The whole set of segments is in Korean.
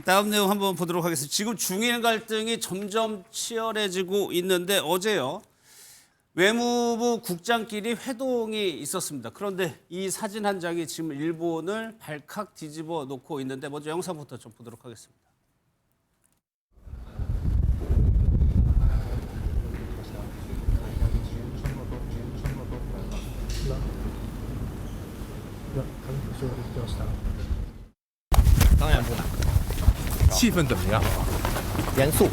다음 내용 한번 보도록 하겠습니다. 지금 중일 갈등이 점점 치열해지고 있는데 어제요. 외무부 국장끼리 회동이 있었습니다. 그런데 이 사진 한 장이 지금 일본을 발칵 뒤집어 놓고 있는데 먼저 영상부터 좀 보도록 하겠습니다. 아, 气氛怎么样？严肃。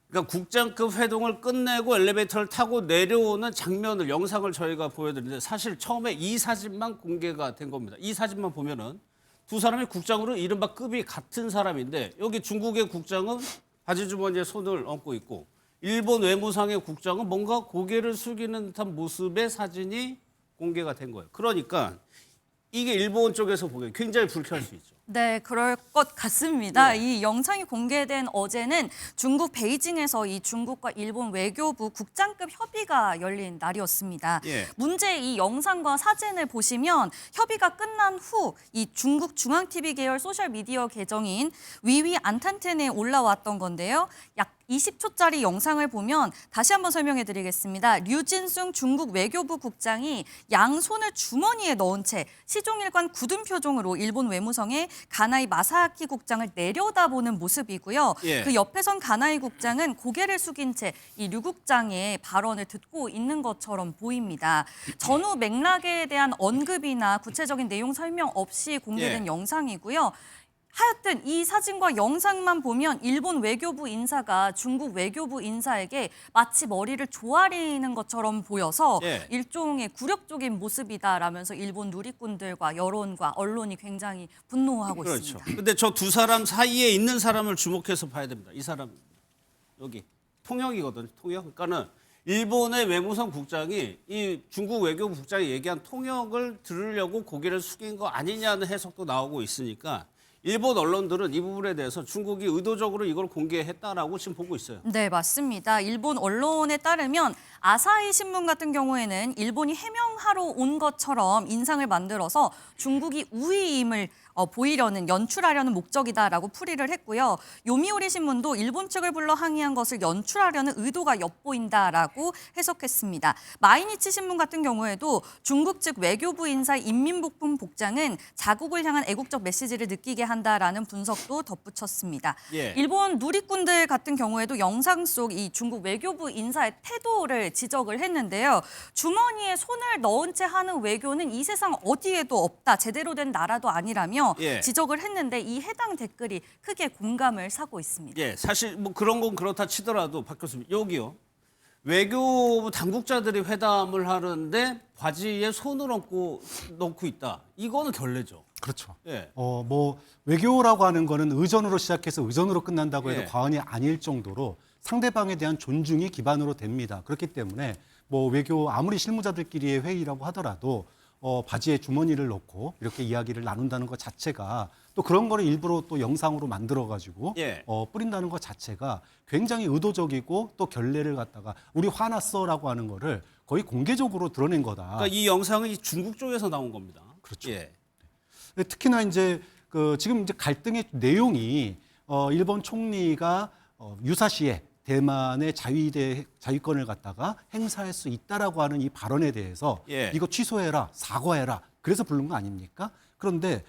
그러니까 국장급 회동을 끝내고 엘리베이터를 타고 내려오는 장면을 영상을 저희가 보여드리는데 사실 처음에 이 사진만 공개가 된 겁니다. 이 사진만 보면은 두 사람이 국장으로 이른바 급이 같은 사람인데 여기 중국의 국장은 바지 주머니에 손을 얹고 있고 일본 외무상의 국장은 뭔가 고개를 숙이는 듯한 모습의 사진이 공개가 된 거예요. 그러니까 이게 일본 쪽에서 보기엔 굉장히 불쾌할 수 있죠. 네, 그럴 것 같습니다. 예. 이 영상이 공개된 어제는 중국 베이징에서 이 중국과 일본 외교부 국장급 협의가 열린 날이었습니다. 예. 문제 이 영상과 사진을 보시면 협의가 끝난 후 이 중국 중앙TV 계열 소셜미디어 계정인 위위 안탄텐에 올라왔던 건데요. 약 20초짜리 영상을 보면 다시 한번 설명해 드리겠습니다. 류진숭 중국 외교부 국장이 양손을 주머니에 넣은 채 시종일관 굳은 표정으로 일본 외무성의 가나이 마사하키 국장을 내려다보는 모습이고요. 예. 그 옆에 선 가나이 국장은 고개를 숙인 채 이 류 국장의 발언을 듣고 있는 것처럼 보입니다. 전후 맥락에 대한 언급이나 구체적인 내용 설명 없이 공개된 예. 영상이고요. 하여튼 이 사진과 영상만 보면 일본 외교부 인사가 중국 외교부 인사에게 마치 머리를 조아리는 것처럼 보여서 예. 일종의 굴욕적인 모습이다라면서 일본 누리꾼들과 여론과 언론이 굉장히 분노하고 그렇죠. 있습니다. 근데 저 두 사람 사이에 있는 사람을 주목해서 봐야 됩니다. 이 사람 여기 통역이거든요. 통역. 그러니까는 일본의 외무성 국장이 이 중국 외교부 국장이 얘기한 통역을 들으려고 고개를 숙인 거 아니냐는 해석도 나오고 있으니까 일본 언론들은 이 부분에 대해서 중국이 의도적으로 이걸 공개했다라고 지금 보고 있어요. 네, 맞습니다. 일본 언론에 따르면 아사히 신문 같은 경우에는 일본이 해명하러 온 것처럼 인상을 만들어서 중국이 우위임을 보이려는 연출하려는 목적이다라고 풀이를 했고요. 요미우리 신문도 일본 측을 불러 항의한 것을 연출하려는 의도가 엿보인다라고 해석했습니다. 마이니치 신문 같은 경우에도 중국 측 외교부 인사 인민복품 복장은 자국을 향한 애국적 메시지를 느끼게 한다라는 분석도 덧붙였습니다. 예. 일본 누리꾼들 같은 경우에도 영상 속 이 중국 외교부 인사의 태도를 지적을 했는데요. 주머니에 손을 넣은 채 하는 외교는 이 세상 어디에도 없다. 제대로 된 나라도 아니라며 예. 지적을 했는데 이 해당 댓글이 크게 공감을 사고 있습니다. 예, 사실 뭐 그런 건 그렇다 치더라도 박 교수님 여기요. 외교부 당국자들이 회담을 하는데 바지에 손을 얹고 넣고 있다. 이거는 결례죠. 그렇죠. 예. 뭐 외교라고 하는 거는 의전으로 시작해서 의전으로 끝난다고 해도 예. 과언이 아닐 정도로 상대방에 대한 존중이 기반으로 됩니다. 그렇기 때문에 뭐 외교 아무리 실무자들끼리의 회의라고 하더라도 바지에 주머니를 넣고 이렇게 이야기를 나눈다는 것 자체가 또 그런 거를 일부러 또 영상으로 만들어가지고 예. 뿌린다는 것 자체가 굉장히 의도적이고 또 결례를 갖다가 우리 화났어라고 하는 거를 거의 공개적으로 드러낸 거다. 그러니까 이 영상은 중국 쪽에서 나온 겁니다. 그렇죠. 예. 특히나 이제 지금 이제 갈등의 내용이 일본 총리가 유사시에 대만의 자위권을 갖다가 행사할 수 있다라고 하는 이 발언에 대해서 예. 이거 취소해라, 사과해라. 그래서 부른 거 아닙니까? 그런데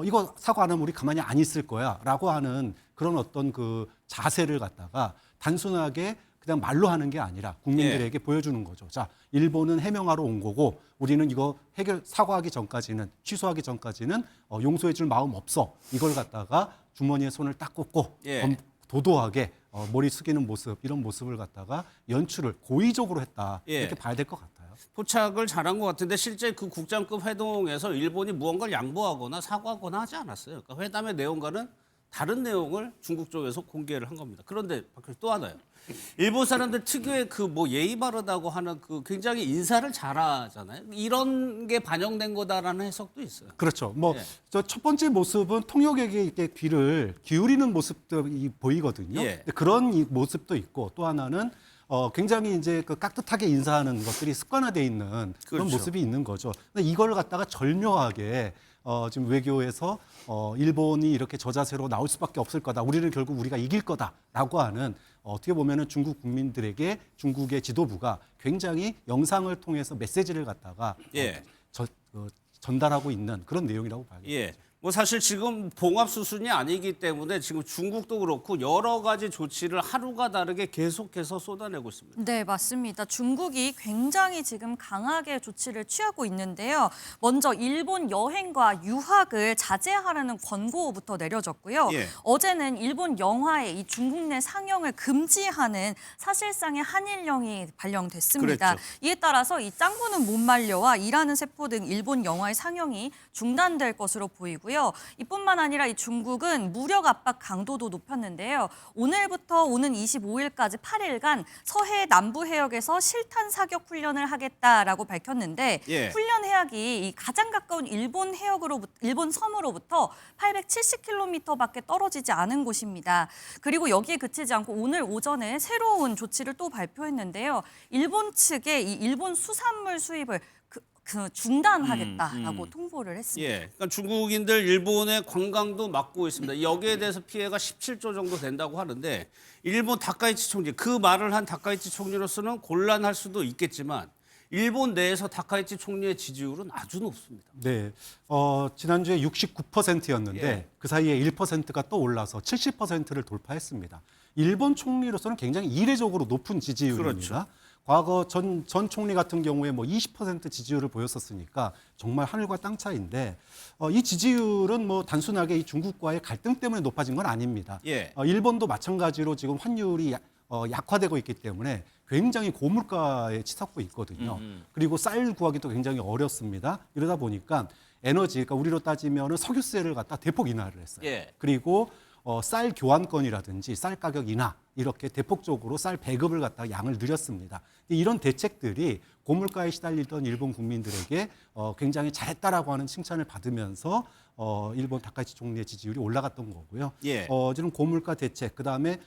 이거 사과 안 하면 우리 가만히 안 있을 거야라고 하는 그런 어떤 그 자세를 갖다가 단순하게 그냥 말로 하는 게 아니라 국민들에게 보여주는 거죠. 자, 일본은 해명하러 온 거고 우리는 이거 사과하기 전까지는 취소하기 전까지는 용서해 줄 마음 없어. 이걸 갖다가 주머니에 손을 딱 꽂고 예. 도도하게 머리 숙이는 모습 이런 모습을 갖다가 연출을 고의적으로 했다. 예. 이렇게 봐야 될 것 같아요. 포착을 잘한 것 같은데 실제 그 국장급 회동에서 일본이 무언가를 양보하거나 사과하거나 하지 않았어요. 그러니까 회담의 내용과는 다른 내용을 중국 쪽에서 공개를 한 겁니다. 그런데 박 교수 또 하나요. 일본 사람들 특유의 그 뭐 예의 바르다고 하는 그 굉장히 인사를 잘하잖아요. 이런 게 반영된 거다라는 해석도 있어요. 그렇죠. 뭐 예. 저 첫 번째 모습은 통역에게 이렇게 귀를 기울이는 모습도 보이거든요. 예. 근데 그런 이 모습도 있고 또 하나는 굉장히 이제 그 깍듯하게 인사하는 것들이 습관화돼 있는 그런 그렇죠. 모습이 있는 거죠. 근데 이걸 갖다가 절묘하게 지금 외교에서 일본이 이렇게 저자세로 나올 수밖에 없을 거다. 우리는 결국 우리가 이길 거다라고 하는 어떻게 보면은 중국 국민들에게 중국의 지도부가 굉장히 영상을 통해서 메시지를 갖다가 예. 전달하고 있는 그런 내용이라고 봐야겠죠. 예. 뭐 사실 지금 봉합 수순이 아니기 때문에 지금 중국도 그렇고 여러 가지 조치를 하루가 다르게 계속해서 쏟아내고 있습니다. 네, 맞습니다. 중국이 굉장히 지금 강하게 조치를 취하고 있는데요. 먼저 일본 여행과 유학을 자제하라는 권고부터 내려졌고요. 예. 어제는 일본 영화의 이 중국 내 상영을 금지하는 사실상의 한일령이 발령됐습니다. 그랬죠. 이에 따라서 이 짱구는 못 말려와 일하는 세포 등 일본 영화의 상영이 중단될 것으로 보이고요. 이뿐만 아니라 이 중국은 무력 압박 강도도 높였는데요. 오늘부터 오는 25일까지 8일간 서해 남부 해역에서 실탄 사격 훈련을 하겠다라고 밝혔는데 예. 훈련 해역이 이 가장 가까운 일본 일본 섬으로부터 870km밖에 떨어지지 않은 곳입니다. 그리고 여기에 그치지 않고 오늘 오전에 새로운 조치를 또 발표했는데요. 일본 측에 이 일본 수산물 수입을 중단하겠다라고 통보를 했습니다. 예. 그러니까 중국인들 일본의 관광도 막고 있습니다. 여기에 대해서 피해가 17조 정도 된다고 하는데 일본 다카이치 총리 그 말을 한 다카이치 총리로서는 곤란할 수도 있겠지만 일본 내에서 다카이치 총리의 지지율은 아주 높습니다. 네, 지난주에 69%였는데 예. 그 사이에 1%가 또 올라서 70%를 돌파했습니다. 일본 총리로서는 굉장히 이례적으로 높은 지지율입니다. 그렇죠. 과거 전 총리 같은 경우에 뭐 20% 지지율을 보였었으니까 정말 하늘과 땅 차이인데 이 지지율은 뭐 단순하게 이 중국과의 갈등 때문에 높아진 건 아닙니다. 예. 일본도 마찬가지로 지금 환율이 약화되고 있기 때문에 굉장히 고물가에 치닫고 있거든요. 그리고 쌀 구하기도 굉장히 어렵습니다. 이러다 보니까 에너지, 그러니까 우리로 따지면 석유세를 갖다 대폭 인하를 했어요. 예. 그리고 쌀 교환권이라든지 쌀 가격 인하 이렇게 대폭적으로 쌀 배급을 갖다가 양을 늘렸습니다. 이런 대책들이 고물가에 시달리던 일본 국민들에게 굉장히 잘했다라고 하는 칭찬을 받으면서 일본 다카이치 총리의 지지율이 올라갔던 거고요. 예. 지금 고물가 대책, 그다음에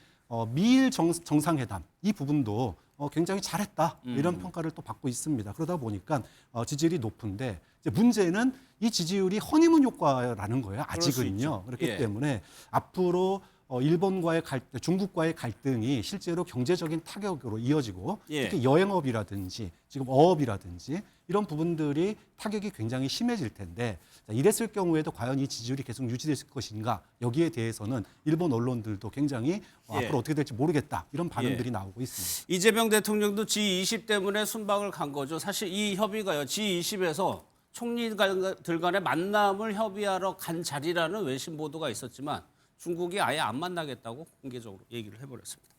미일 정상회담 이 부분도 굉장히 잘했다 이런 평가를 또 받고 있습니다. 그러다 보니까 지지율이 높은데 이제 문제는 이 지지율이 허니문 효과라는 거예요. 아직은요. 그렇기 예. 때문에 앞으로 중국과의 갈등이 실제로 경제적인 타격으로 이어지고 예. 특히 여행업이라든지 지금 어업이라든지 이런 부분들이 타격이 굉장히 심해질 텐데 이랬을 경우에도 과연 이 지지율이 계속 유지될 것인가 여기에 대해서는 일본 언론들도 굉장히 예. 앞으로 어떻게 될지 모르겠다 이런 반응들이 나오고 있습니다. 이재명 대통령도 G20 때문에 순방을 간 거죠. 사실 이 협의가요. G20에서 총리들 간의 만남을 협의하러 간 자리라는 외신 보도가 있었지만 중국이 아예 안 만나겠다고 공개적으로 얘기를 해버렸습니다.